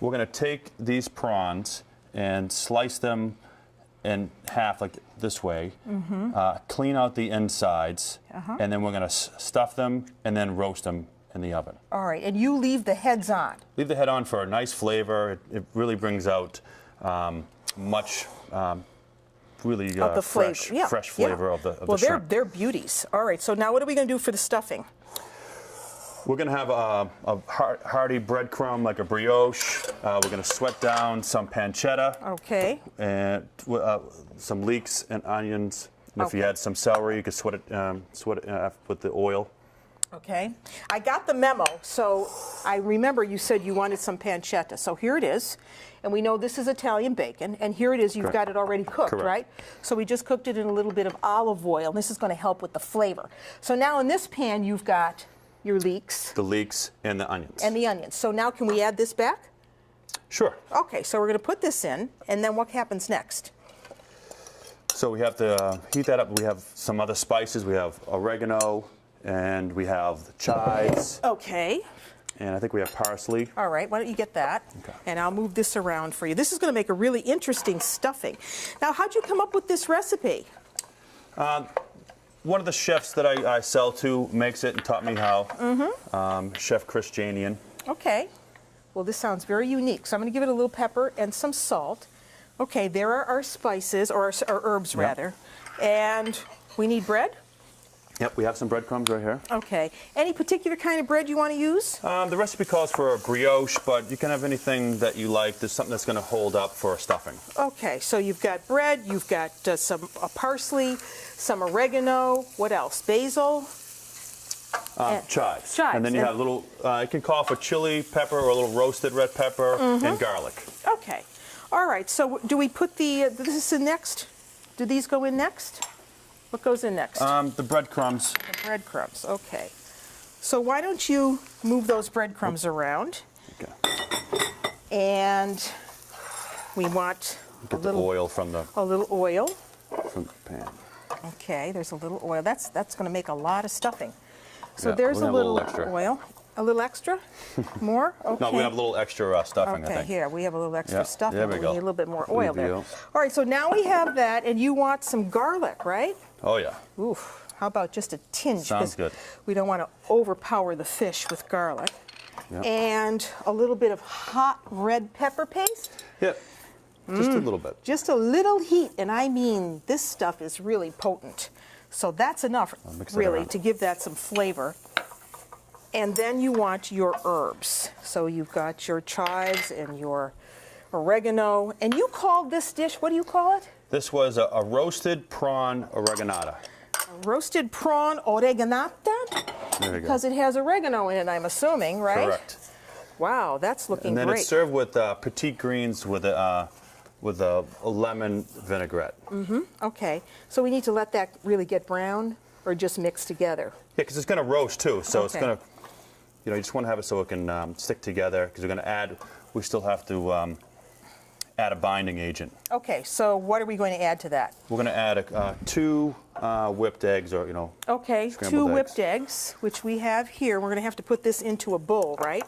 we're going to take these prawns and slice them in half like this way, clean out the insides, and then we're going to stuff them and then roast them in the oven. All right, and you leave the heads on. Leave the head on for a nice flavor. It really brings out much really of the fresh, flavor. Yeah. fresh flavor of the well, shrimp. they're beauties. All right, so now what are we going to do for the stuffing? We're going to have a hearty breadcrumb like a brioche. We're going to sweat down some pancetta. Okay. And some leeks and onions. And if you had some celery, you could sweat it with the oil. Okay. I got the memo, so I remember you said you wanted some pancetta. So here it is. And we know this is Italian bacon. And here it is. You've got it already cooked, right? So we just cooked it in a little bit of olive oil. And this is going to help with the flavor. So now in this pan, you've got your leeks. The leeks and the onions. And the onions. So now can we add this back? Sure. Okay, so we're going to put this in, and then what happens next? So we have to heat that up. We have some other spices. We have oregano, and we have the chives. Okay. And I think we have parsley. All right, why don't you get that? Okay. And I'll move this around for you. This is going to make a really interesting stuffing. Now, how'd you come up with this recipe? One of the chefs that I sell to makes it and taught me how. Chef Chris Janian. Okay. Well, this sounds very unique. So I'm going to give it a little pepper and some salt. Okay, there are our spices, or our herbs, rather. And we need bread? Yep, we have some breadcrumbs right here. Okay. Any particular kind of bread you want to use? The recipe calls for a brioche, but you can have anything that you like. There's something that's going to hold up for stuffing. Okay, so you've got bread, you've got some parsley, some oregano, what else? Basil? Chives. Chives. And then you have a little, it can call for chili pepper or a little roasted red pepper and garlic. Okay. All right, so do we put this is in next? Do these go in next? What goes in next? The breadcrumbs. The breadcrumbs, okay. So why don't you move those breadcrumbs around? Okay. And we want Get the oil from the oil. From the pan. Okay, there's a little oil. That's going to make a lot of stuffing. So Yeah, there's we're a gonna have little extra. oil. A little extra? More? Okay. No, we have a little extra stuffing, I Okay, think. here, we have a little extra Yep, stuffing. there we but go. need a little bit more oil there. Reveal. All right, so now we have that, and you want some garlic, right? Oh, yeah. Oof, how about just a tinge? Sounds 'cause good. We don't want to overpower the fish with garlic. Yep. And a little bit of hot red pepper paste. Yep. Just a little bit. Just a little heat, and I mean, this stuff is really potent. So that's enough, mix it really, around. to give that some flavor. And then you want your herbs. So you've got your chives and your oregano. And you called this dish, what do you call it? This was a roasted prawn oreganata. A roasted prawn oreganata? There we go. Because it has oregano in it, I'm assuming, right? Correct. Wow, that's looking And then great. it's served with petite greens with a lemon vinaigrette. Okay, so we need to let that really get brown or just mix together? Yeah, because it's going to roast too, so it's Okay. going to, you just want to have it so it can stick together. Because we're going to add, we still have to add a binding agent. Okay, so what are we going to add to that? We're going to add 2 whipped eggs, or Okay, 2 scrambled whipped eggs, which we have here. We're going to have to put this into a bowl, right?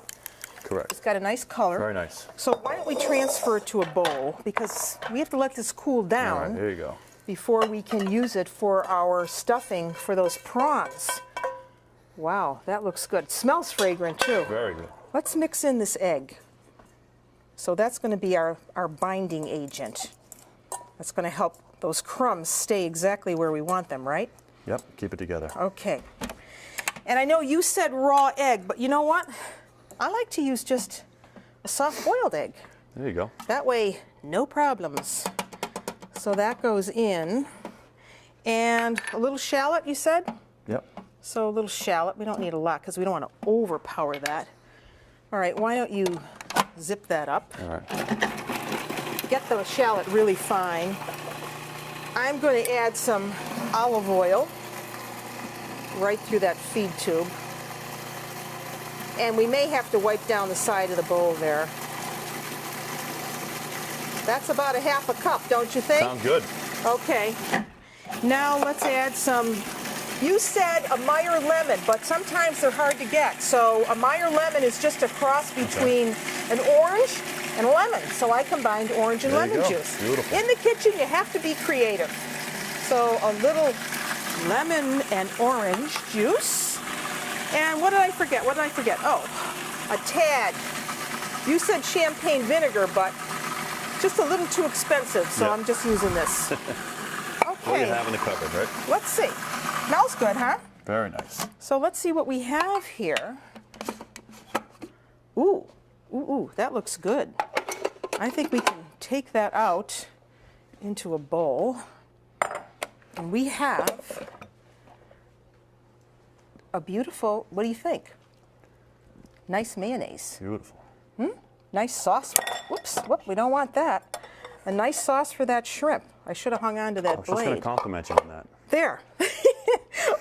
Correct. It's got a nice color. Very nice. So why don't we transfer it to a bowl, because we have to let this cool down. All right, here you go. Before we can use it for our stuffing for those prawns. Wow, that looks good. Smells fragrant too. Very good. Let's mix in this egg. So that's going to be our binding agent. That's going to help those crumbs stay exactly where we want them, right? Yep, keep it together. Okay. And I know you said raw egg, but you know what? I like to use just a soft-boiled egg. There you go. That way, no problems. So that goes in. And a little shallot, you said? Yep. So a little shallot. We don't need a lot because we don't want to overpower that. All right, why don't you zip that up? All right. Get the shallot really fine. I'm going to add some olive oil right through that feed tube. And we may have to wipe down the side of the bowl there. That's about a half a cup, don't you think? Sounds good. Okay. Now let's add some, you said a Meyer lemon, but sometimes they're hard to get. So a Meyer lemon is just a cross between an orange and lemon. So I combined orange and lemon juice. Beautiful. In the kitchen, you have to be creative. So a little lemon and orange juice. And what did I forget? What did I forget? Oh, a tad. You said champagne vinegar, but just a little too expensive, so I'm just using this. Okay. What do you have in the cupboard, right? Let's see. Smells good, huh? Very nice. So let's see what we have here. Ooh, ooh, ooh, that looks good. I think we can take that out into a bowl. And we have a beautiful, what do you think? Nice mayonnaise. Beautiful. Nice sauce. Whoops, whoop, we don't want that. A nice sauce for that shrimp. I should have hung on to that I was just going blade. to compliment you on that. There.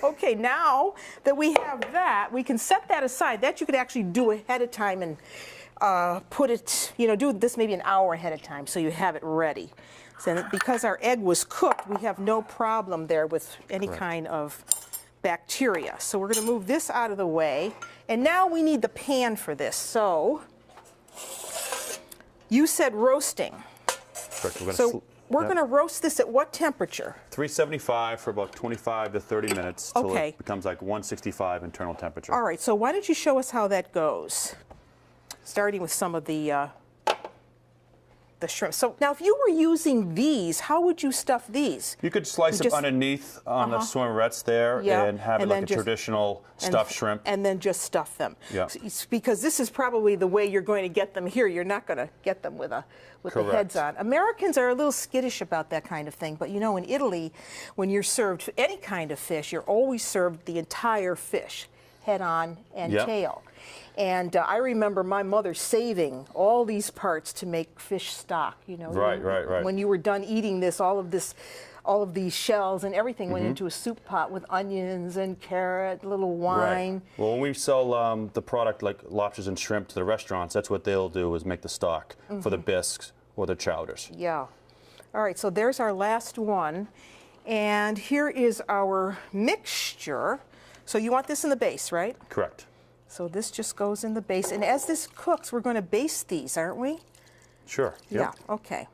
Okay, now that we have that, we can set that aside. That you could actually do ahead of time and put it, do this maybe an hour ahead of time so you have it ready. So because our egg was cooked, we have no problem there with any kind of bacteria. So we're going to move this out of the way. And now we need the pan for this. So you said roasting. Correct. We're going to roast this at what temperature? 375 for about 25 to 30 minutes till it becomes like 165 internal temperature. All right, so why don't you show us how that goes? Starting with some of the shrimp. So now if you were using these, how would you stuff these? You could slice them underneath on the swimmerettes there and have it like a traditional stuffed shrimp. And then just stuff them. Yeah. Because this is probably the way you're going to get them here. You're not going to get them with the heads on. Americans are a little skittish about that kind of thing, but in Italy, when you're served any kind of fish, you're always served the entire fish, head on and tail. And I remember my mother saving all these parts to make fish stock. Right. When you were done eating this, all of these shells and everything went into a soup pot with onions and carrot, a little wine. Right. Well, when we sell the product like lobsters and shrimp to the restaurants, that's what they'll do is make the stock for the bisques or the chowders. Yeah. All right, so there's our last one. And here is our mixture. So you want this in the base, right? Correct. So this just goes in the base. And as this cooks, we're going to baste these, aren't we? Sure. Yeah, okay.